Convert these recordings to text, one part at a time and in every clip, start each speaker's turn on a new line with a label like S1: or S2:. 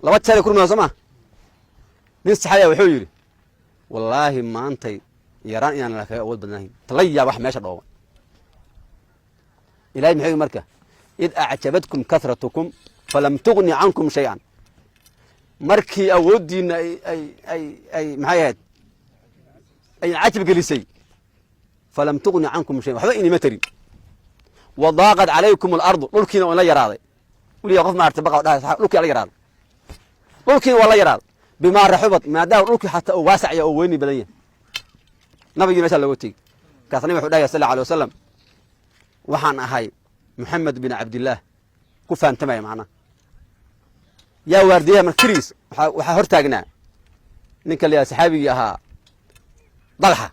S1: laba jeer kurmada soo ma nin saxaya wuxuu yiri wallaahi maantay yaraan inaan la kaga awood badanayn talaya wax meesha dhooban ilaahay maxay marka id a'jabatkum kathratukum falam tughni ankum shay'an markii awoodiina ay maxay ahayd ay cajab gelisay falam tughni ankum shay'an waxba inima tarin وضاقت عليكم الارض دولكينا ولا يراده ولي قف ما ارتبقوا دولكي لا يراده دولكي ولا يراده بما رحبت ما دا دولكي حتى واسع يا ويني بدنيه نبي ما شاء الله وتي كاثني وحو دايا صلى الله عليه وسلم waxaan ahay محمد بن عبد الله ku faantamay macna yaa waardiyaha markiis waxa hor taagnaa ninka la saxaabiga ahaa dalxa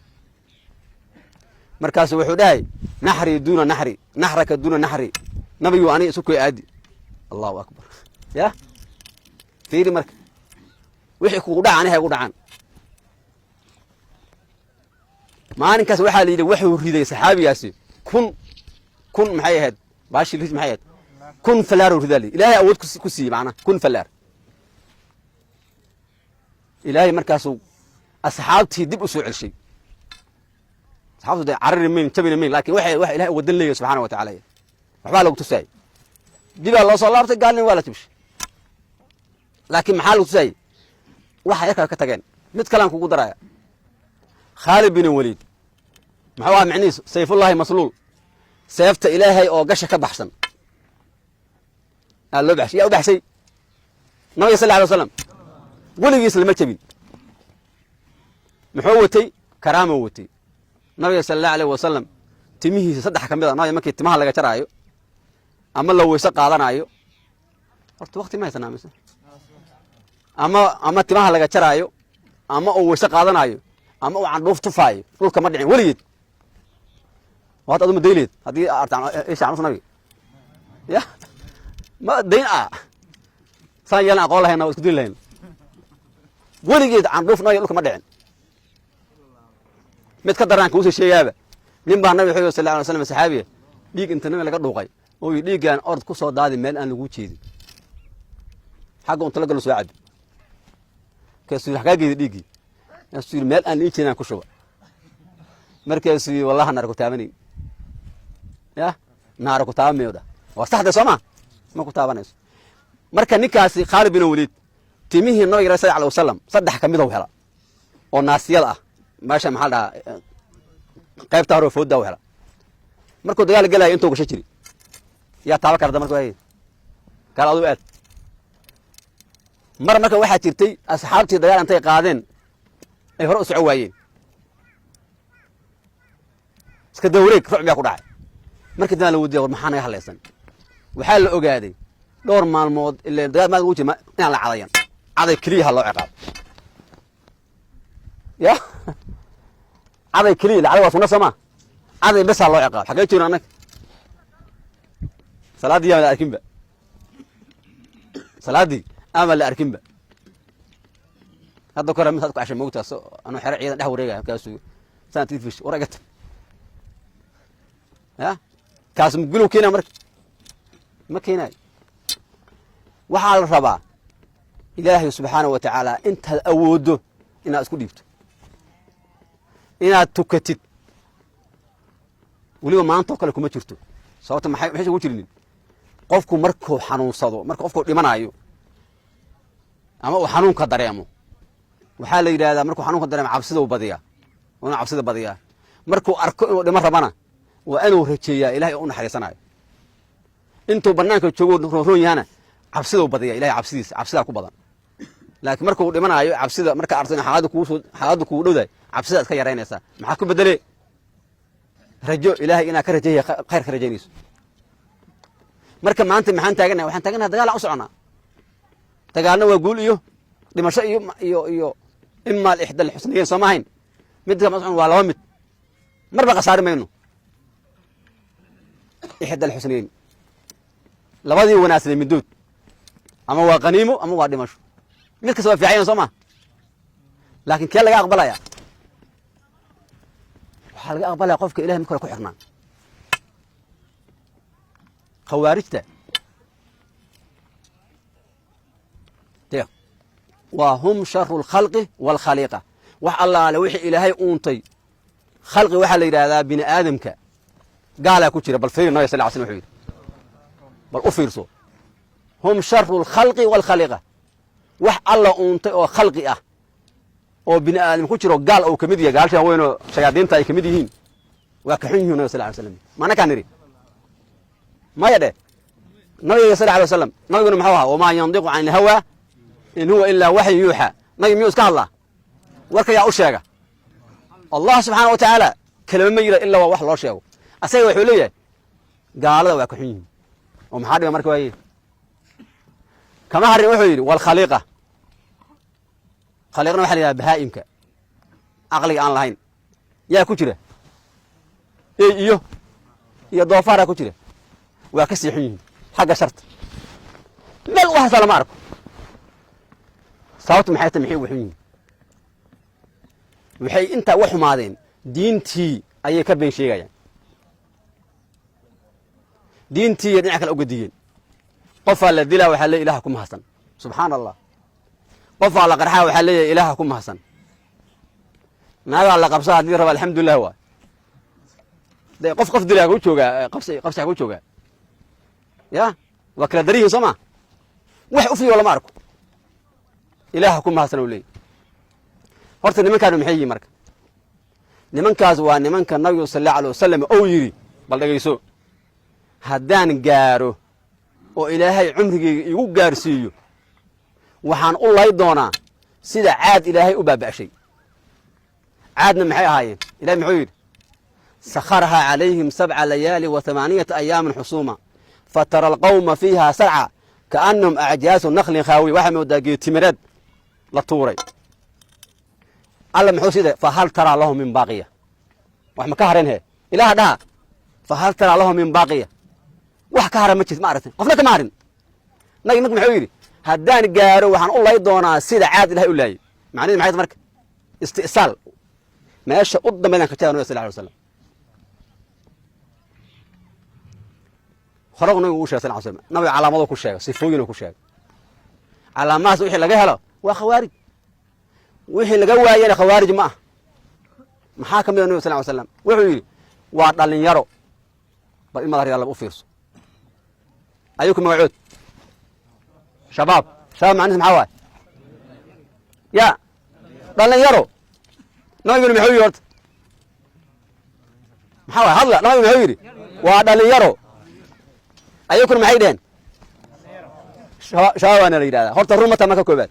S1: markaas wuxuu dhahay nahri duna nahri nahraka duna nahri nabigu ani isu ku aadi Allahu akbar ya fiiri marka wixii ku dhacaan ay ku dhacaan maalinkaas waxa la yiri wuxuu riday saxaabigaasi kun maxay ahayd baashi maxay ahayd kun falaar ridali ilaahay awood ku sii macna kun falaar ilaahay markaas asxaabtii dib u soo celshay حافظ عرر من تبين من لكن واحد إله ودل لي سبحانه وتعالى وحبا لو تساي جيب الله صلى الله عليه وسلم قال لي ولا تمشي لكن محل تساي واحد يكره كتجن مت كلام كوكو درايا خالد بن الوليد محوا معني سيف الله مسلول سيفت إلهي أو قش كبحسن قال له بحشي أو بحشي النبي صلى الله عليه وسلم قولي يسلم تبين محوتي كراموتي النبي صلى الله عليه وسلم تميه صدح كميدا النبي markii timaha laga jaraayo ama la weysa qaadanayo horta waqti ma haysanaa mise ama timaha laga jaraayo ama oo weysa qaadanayo ama oo aan dhoof tufaayo dhulka ma dhicin waligeed waad adu madayleed hadii aad nabi ya ma dayn saan yeelan aqoon lahayn isku diin lahayn waligeed aan dhoof nayo dhulka ma dhicin mid ka daran kuusoo sheegaaba nin baa nabi sallallahu alayhi wasallam saxaabiga dhiig inta nabi laga dhuuqay oo dhiigan ord ku soo daadi meel aan lagu jeedin xagga inta laga soo cad ka soo xagaagii dhiigi asir meel aan liijeena ku shuba markaas wallahi naar ku taabani ya naar ku taameeyo waa saxda Soomaa ma ku taabanayso marka ninkaasi Khalid bin Walid timihii nabi sallallahu alayhi wasallam saddex kamid oo hela oo naasiyad ah maasha maxalda qaybta hore fooda wala markuu dagaal galay intuu gashay jiri ya taaba karda markuu ay kala adu aad marka waxa jirtay asxaabtii dagaal intay qaadeen ay hore u soo waayeen iska dawreeg ruuc baa ku dhacay markii dagaal uu diyaar maxaan ay halaysan waxa la ogaaday dhowr maalmood ilaa dagaal ma ugu jima in la cadayan caday kaliya loo ciqaab ya عادي كليل على وصلنا سما عادي بس الله يعقاب حكيت لنا انك صلاه دي ولا اركن بقى صلاه دي امل اركن بقى هذا كره مثلك عشان موت انا حرق عيد ده وريغا كاسو سنتي فيش ورقت ها كاسم قولوا كينا مرك ما كينا وحال الربا إلهي سبحانه وتعالى انت اودو ان اسكو ديبتو inaad tukatid waliba maanta kale kuma jirto sababta maxay ugu jirinin qofku markuu xanuunsado marka qofku dhimanayo ama uu xanuunka dareemo waxa la yiraahdaa markuu xanuunka dareemo cabsida u badiyaa wana cabsida badiyaa markuu arko inuu dhimo rabana waa inuu rajeeyaa ilaahay uu naxariisanayo intuu banaanka joogo roon yaana cabsida u badiyaa ilaahay cabsida ku badan laakiin markuu dhimanayo cabsida marka arsan xaaladu ku dhowday cabsida iska yareynaysa maxaa ku bedelay rajo ilaahay ina ka rajeeyo khayr ka rajeynayso marka maanta maxaan taaganahay waxaan taaganahay dagaal u soconaa dagaalna waa guul iyo dhimasho iyo imma al-ihdal husnayn samahayn mid ka mas'uul waa laba mid marba qasaar mayno ihdal husnayn labadii wanaasay middood ama waa qaniimo ama waa dhimasho mid ka soo fiicayeen Soomaa laakiin kee laga aqbalaya waxa laga aqbalaya qofka ilaahay marka ku xirnaa khawaarijta وهم شر الخلق والخليقة وح الله لو وحي إلهي أونتي خلقي وحا لي هذا بني آدمك قال كتير بل فير النبي صلى الله عليه وسلم بل أفيرسو هم شر الخلق والخليقة وح الله أونتي أو خلقي أو بني آدم كتير قال أو كمدية قال شيء وينو شياطين تاي كمديين وكحين النبي صلى الله عليه وسلم ما أنا كان نري ما يده النبي صلى الله عليه وسلم نبي يقول محوها وما ينطق عن الهوى إن هو إلا وحي يوحى نبي ميوس كالله ورك يا أشياء الله سبحانه وتعالى كلمة ما يلا إلا وح الله شيء أسيء وحوليه قال هذا وكحين ومحارب مركوا إيه كما هري وحيد والخليقة خليقنا وحنا بهائمك عقلي عن لهين يا كتير إيه يا ضوافر كتير وكسيحين حاجة شرط لا الواحد على معركة صوت محيط محي وحين وحي انت وحمادين دينتي اي كبين شيغايا دينتي دينك الاوغديين قف على دلا وحا لي الهكم حسن سبحان الله قف على قرحه وحا لي الهكم حسن ناغا على قبصه دي رب الحمد لله هو قف دلا كو جوغا قبصه كو جوغا يا وكلا دريه سما wax u fiyo la marko ilaaha ku mahadsan oo leey horta nimankaan maxay yihiin marka nimankaas waa nimanka nabiga sallallahu alayhi wasallam oo yiri bal dhageyso haddaan gaaro oo ilaahay cumrigeyga igu gaarsiiyo waxaan u lay doonaa sida caad ilaahay u baabashay caadna maxay ahaayeen ilaahay muxuu yiri sakharaha alayhim 7 layali wa 8 ayaamin husuma fatara alqawma fiha sar'a كأنهم أعجاز نخل خاوي واحد من دقيق تمرد لطوري الله محوسي ده فهل ترى لهم من باقية واحد مكهرينها إله ده فهل ترى لهم من باقية واحد كهر متشت معرفة قفلة معرن نجي نك محويري هدان جارو وحن الله يدونا سيد عادل هاي ولاي معناه معي مرك استئصال ما يش قدام بينك كتير النبي صلى الله عليه وسلم خرجنا وش صلى الله عليه وسلم نبي علامات كل شيء صفوين كل شيء علامات وحي لقاها له وخوارج وحي لقوا يا خوارج ما محاكم النبي صلى الله عليه وسلم وحي وعطلن يرو بل ما غير الله بوفيرس أيكم موعود شباب معناه محاوات يا ضلن يرو نبي من محوي ورد محاوات هلا نبي محوي وعطلن يرو أيكم معيدين شاوانا ليدا هرت الرومة ما كوبات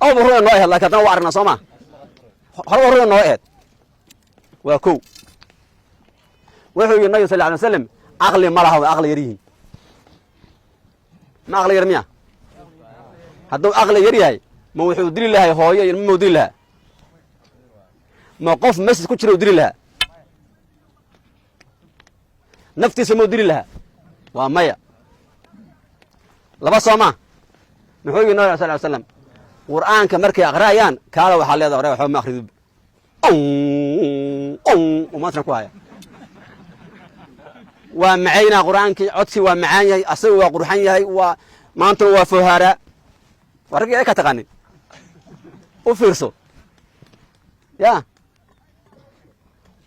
S1: أو برونا نوعه الله كتنا وعرنا صما هرب برونا نوعه وكو وهو النبي صلى الله عليه وسلم عقل مرها وعقل يريه ما عقل يرميه هذا عقل يريه ما هو يدري الله هو يرمي يدري الله ما قف مسجد كتير يدري الله نفتي سمو يدري الله ومايا لبا صوما محوي النبي صلى الله عليه وسلم قرآن كمركي أقرأيان كالا وحال هذا أقرأ وحوم أخرج وما تركوها ومعينا قرآن كي عدسي ومعاني أصوى قرحاني وما أنتم وفهارا ورقي أيك تغني وفرسو يا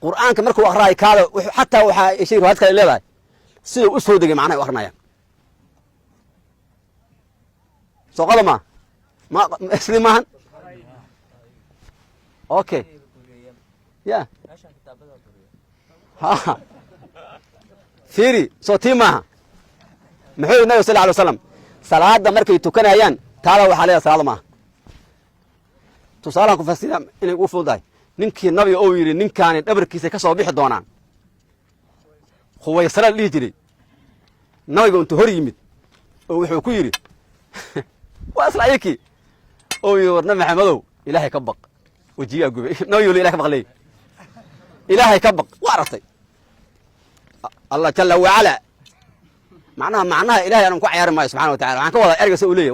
S1: قرآن كمركي أقرأي كالا حتى وحا يشير هذا كلا ليه سيدو أسودي معنا وأخرنايا سوقلا ما اسلمان اوكي يا ها فيري صوتي ما محيو النبي صلى الله عليه وسلم صلاة مركي تكنايان تعالوا وحاليا صلاة ما تصالحكم فسيلا إن يقول داي ننكي النبي أو يري ننكان أبركيسة كسر بيح دونان هو يسرى اللي يجري النبي يقول أنت هريمت أو يحكوا يري وأصل أيكي أو يورنا محمدو إلهي كبق وجيه أقول نبي يقول إلهي كبق ليه إلهي كبق وعرفتي الله جل وعلا معناها إلهي أنا مكوع يارم سبحانه وتعالى عن كوضا أرجع سؤولية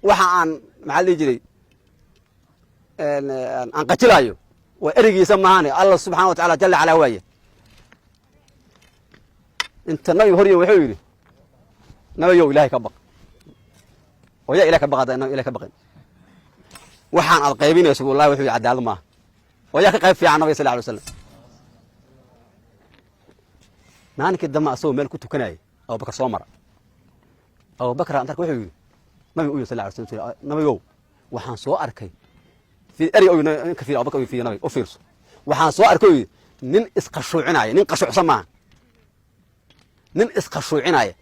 S1: وحن محل يجري أن قتلايو وأرجع يسمعني الله سبحانه وتعالى جل على وجهه أنت نبي هري وحيري نبي يو إلهي كبق ويا إلهي كبق هذا إنه إلهي كبق waxaan aad qaybinayso wallahi wuxuu cadaalad ma oo yaa ka qayb fiican nabiga sallallahu alayhi wasallam maalinka dama asoo meel ku tukanay Abu Bakar soo mara Abu Bakar antarka wuxuu yiri nabiga sallallahu alayhi wasallam nabiga waxaan soo arkay في أري أو كثير أبوك أو في نبي أو فيرس وحان سواء كوي نن إسقشوا عناية نن قشوا سماع نن إسقشوا عناية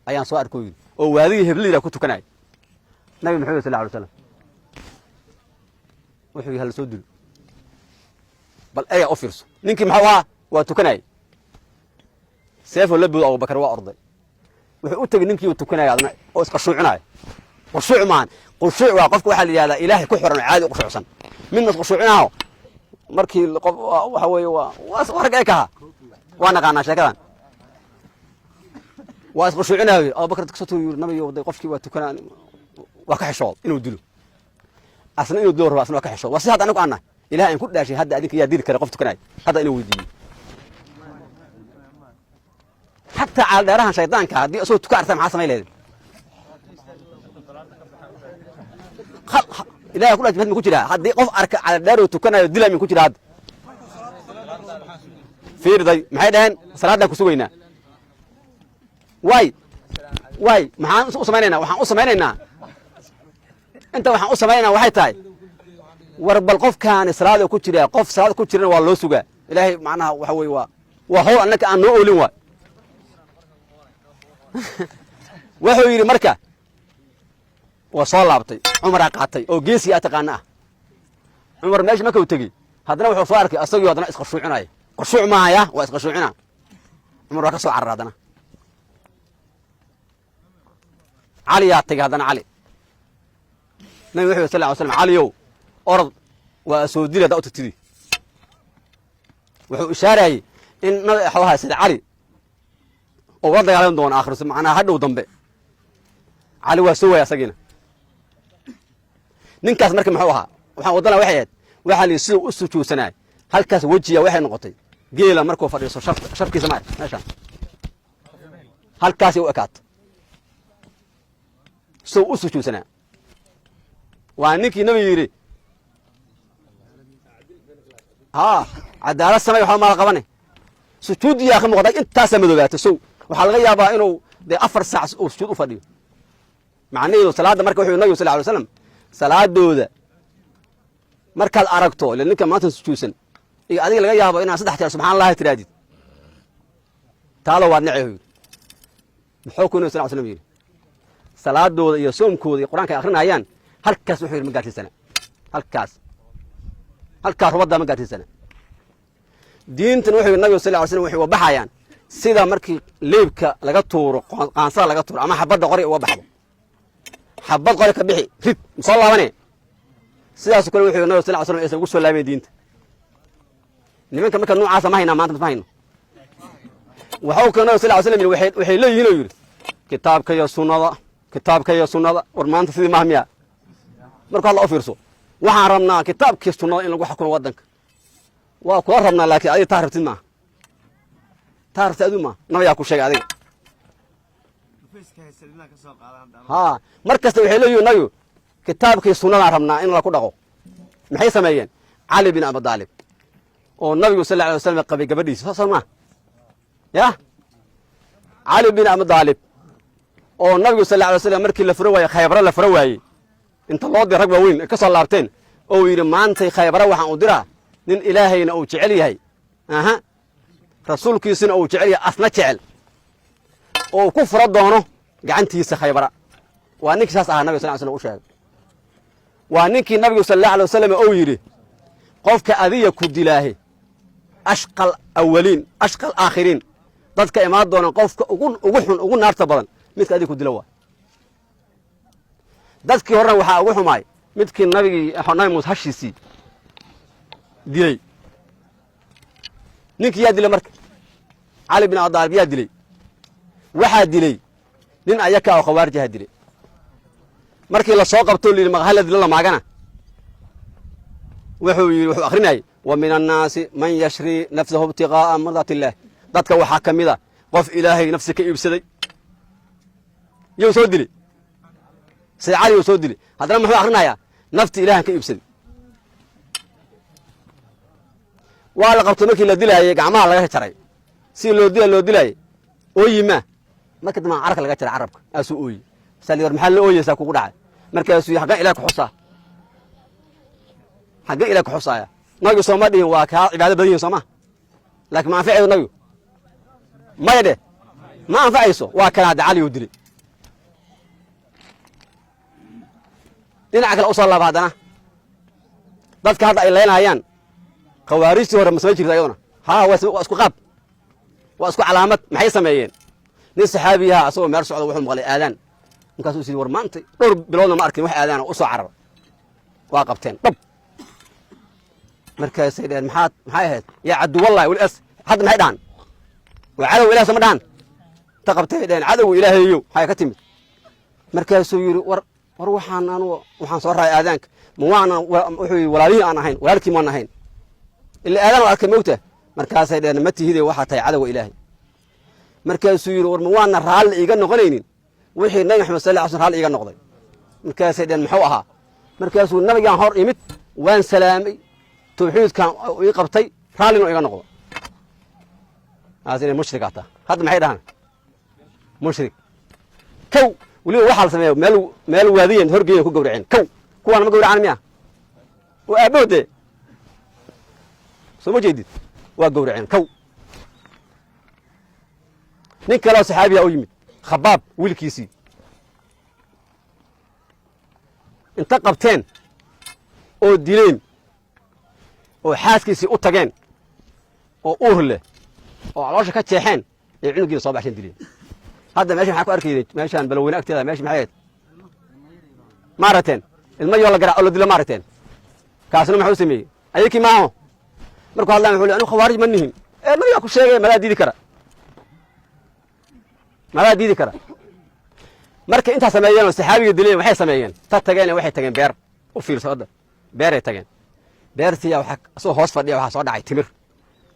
S1: أيان سواء كوي أو هذه هبلي لا كنت كناي نبي محمد صلى الله عليه وسلم وحوي هالسود بل أي أو فيرس ننك محوا وتكناي سيف ولا أبو بكر وأرضي وحوت ننك وتكناي أو إسقشوا عناية قشوع مان قشوع وقفك واحد يا إلهي كحر عادي قشوع سن من قشوعناه مركي القف وحوي ورقيكها وانا قانا شكرا وقشوعناه أبو بكر تكسته النبي يوضي قفك وتكنان وكحشول إنه دلو أصلا إنه دلو أصلا وكحشول وصيحة أنا قانا إلهي إن كل شيء هذا أديك يا دير كلا قفت كناي هذا إنه ودي حتى على دارها شيطان كهدي أصلا تكارث مع سماي لازم إلهي يقول لك من كتير هذا قف أرك على دار وتكنا يدلها من كتير هذا في رضي محيدهن صلاتنا كسوينا واي محان أصمينا وحان أصمينا أنت وحان أصمينا وحي تاي ورب القف كان صلاة كتير قف صلاة كتير والله سجى إلهي معناها وحوي وهو أنك أن نقول وحوي مركه وصلابتي عمر قاطي او جيسي اتقانا عمر ماشي ما كو تغي هادنا وحو سو اركي اسغي ودنا اسقشوعناي قشوع مايا واسقشوعنا عمر ka soo carradana علي يا تغي هادنا علي نبي وحي صلى الله عليه وسلم عليو أرض وسوديله دا تتدي وحو اشاري ان نبي خواها سيد علي oo wada yaalan doon aakhirso macna hadhow dambe علي waa soo way asagina ninkaas markii muxuu ahaa waxaan wadana waxay waxa la soo u sujuusanay halkaas wajiga waxay noqotay geela markuu fadhiiso sharkiisa ma meesha halkaas uu akaat soo u sujuusanay waa ninkii nabi yiri cadaalad samay waxa ma qabanay sujuud yaa ka muuqday intaas madoobaata soo waxa laga yaabaa inuu 4 saac oo sujuud u fadhiyo macnaheedu salaada marka wuxuu nabi sallallahu alayhi wasallam salaadooda markaad aragto ninka maanta sujuusan iyo adiga laga yaabo inaan 3 jeer subhanallahi tiraadid taalo waa nacay muxuu ku nabi sallallahu alayhi wasallam salaadooda iyo soomkooda iyo quraanka akhrinayaan halkaas wuxuu yiri magaartiisana halkaas rubada magaartiisana diintan wuxuu nabi sallallahu alayhi wasallam wuxuu baxayaan sida markii leebka laga tuuro qaansa laga tuuro ama xabada qori oo baxdo حبض قولك بحي ريد مصلى مني سياسة كل وحي النبي صلى الله عليه وسلم يسوي سؤال لامي دينته لمن كان نوع عاصم هنا ما أنت فاهمه وحوك النبي صلى الله عليه وسلم وحي لا ينوي كتابك يا سنة ورمان تسيد مهمية مرك الله أفرسه وحرمنا كتابك يا سنة إن لو حكون ودنك وقررنا لك أي تعرف تما تعرف تأدوما نبي يأكل شيء عليه markasta waxay leeyihiin nayo kitaabkii sunnada rabnaa in la ku dhaqo maxay sameeyeen Ali bin Abi Talib oo nabiga sallallahu alayhi wasallam qabay gabadhiisa soo ma ya Ali bin Abi Talib oo nabiga sallallahu alayhi wasallam markii la furo waayay Khaybar la furo waayay inta loo diray rag waaweyn ka soo laabteen oo yiri maanta Khaybar waxaan u diraa nin ilaahayna uu jecel yahay rasuulkiisina uu jecel yahay asna jecel oo ku furo doono gacantiisa Khaybara waa ninkii saas ah nabiga sallallahu alayhi wasallam u sheegay waa ninkii nabiga sallallahu alayhi wasallam oo yiri qofka adiga ku dilaahay ashqal awwalin ashqal aakhirin dadka imaan doona qofka ugu xun ugu naarta badan midka adiga ku dilo waa dadkii horena waxa ugu xumaay midkii nabi Muuse hashiisi dilay ninkii yaa dilay marka Ali bin Abi Talib yaa dilay waxa dilay nin ayaka oo khawaarij ah dilay markii la soo qabto liin magaalada la maagana wuxuu akhrinay wa min an-nas man yashri nafsuhu ibtigaa mardatillah dadka waxa kamida qof ilaahay nafsi ka iibsaday yuu soo dilay saacad yuu soo dilay hadana muxuu akhrinayaa nafti ilaahan ka iibsaday waa la qabtay markii la dilaayay gacmaha laga jaray si loo dilaayay ooyi ma marka dama carka laga jaray carabka aasuu ooyi sali war maxaa la ooyaysaa kugu dhacay markaasuu xaga ilaa ku xusaa xaga ilaa ku xusaaya nabi sooma dhihin waa ka cibaado badan sooma laakiin ma anfaciyo nabi ma yade ma anfacayso waa kana cali uu dilay dhinaca kale u soo laaba hadana dadka hadda ay leenayaan khawaarijtii hore ma soo jirta ayaduna waa isku qaab waa isku calaamad maxay sameeyeen nin saxaabiyaha asagoo meel socda wuxuu maqlay aadaan markaasuu sidii war maanta dhowr biloodna ma arkin wax aadaan u soo carar waa qabteen dhab markaasay dhaheen maxay ahayd yaa caddu wallahi wal as hadda maxay dhahan waa cadow ilaah sama dhahan ta qabtay dhaheen cadow ilaahayow maxay ka timid markaasuu yiri war waxaan soo raay aadaanka ma waana wuxuu walaalihii aan ahayn walaalkii maan ahayn ila aadaan arkay moogta markaasay dhaheen ma tihide waxa tahay cadow ilaahay markaasuu yiri war ma waana raalli iga noqonaynin wixii nabi maxamed sallallahu alayhi wasallam raalli iga noqday markaasay dhaheen muxuu ahaa markaasuu nabigaan hor imid waan salaamay tawxiidkan ii qabtay raallina iga noqdo aasina mushrik ata hadda maxay dhahan mushrik kow waliba waxa la sameeyo meel waadiyan horgeeyay ku gowraceen kow kuwana ma gowracaan miya oo aabowde soo ma jeedid waa gowraceen kow nin kale oo saxaabiya u yimid khabaab wiilkiisii inta qabteen oo dileen oo xaaskiisii u tageen oo uur leh oo caloosha ka jeexeen ee cunugiina soo baxshan dileen hadda meesha maxaa ku arkayday meeshaan balweyne agteeda meesha maxay ahayd maarateen ilmo yoo la garaa oo la dilo maarateen kaasna maxuu sameeyey ayakii maaho markuu hadlaan wuxuu leeyahay anu khawaarij ma nihin nabigaa ku sheegay madaa diidi kara marka intaa sameeyeen oo saxaabiga dileen waxay sameeyeen ta tageen waxay tageen beer u fiirso hadda beeray tageen beertii waxa soo hoos fadhiya waxa soo dhacay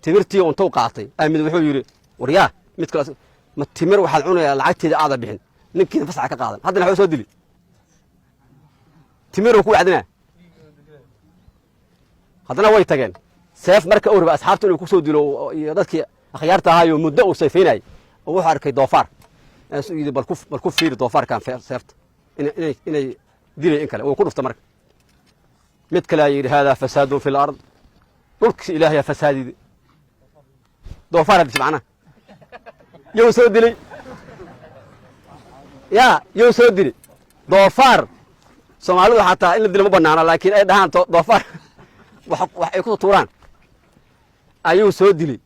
S1: timirtii oo intuu qaatay aamid wuxuu yiri waryaa mid kale ma timir waxaad cunaya lacagteeda aada bixin ninkiina fasaxa ka qaadan haddana wuxuu soo dili timiru ku wacdina haddana way tageen seef marka uu raba asxaabtu inuu ku soo dilo iyo dadkii akhyaarta ahaayo muddo uu sayfeenay oo wuxuu arkay doofaar asu yidi bal ku fiir doofaarkan seefta inay dilay in kale oo ku dhufta marka mid kale yiri hada fasaadun fil ard dhulki ilaahay fasaadid doofaar bismacna yow soo dilay yow soo dilay doofaar Soomaalidu xataa in la dilo ma banaana laakiin ay dhahaan doofaar wax ay ku tuuraan ayuu soo dilay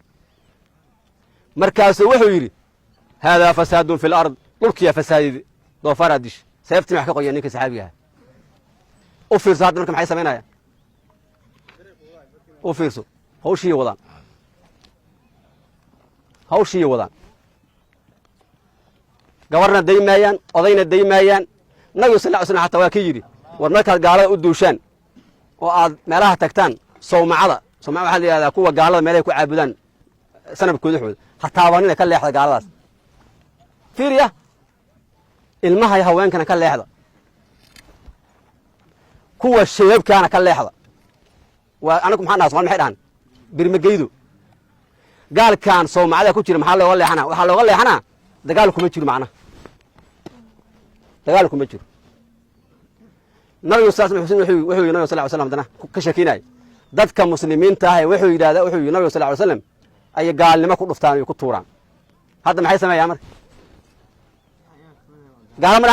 S1: markaasuu wuxuu yiri hada fasaadun fil ard dhulki ya fasaadid doofaar adish seeftii wax ka qoyan ninka saxaabiga u fiirso hadda marka maxay sameynayaan u fiirso hawshii wadaan gabarna daymayaan odayna daymayaan nabi sallallahu alayhi wasallam xataa waa ka yiri war markaad gaalada u duushaan oo aad meelaha tagtaan sawmacada waxa la yiraahdaa kuwa gaalada meelaha ku caabudaan sanabkooda xooda hataa waanina ka leexda gaaladaas fiiriya ilmaha iyo haweenkana ka leexda kuwa sheebkaana ka leexda waa anagu maxaan dhahaa maxay dhahan birmageydo gaalkan sawmacada ku jira maxaa looga leexana waxa looga leexana dagaal kuma jiro macna dagaal kuma jiro nabi sallallahu alayhi wasallam dana ka shakiinay dadka muslimiinta ah wuxuu yiraahdaa nabi sallallahu alayhi wasallam ay gaalnimo ku dhuftaan iyo ku tuuraan hadda maxay sameeyaan marka gaalama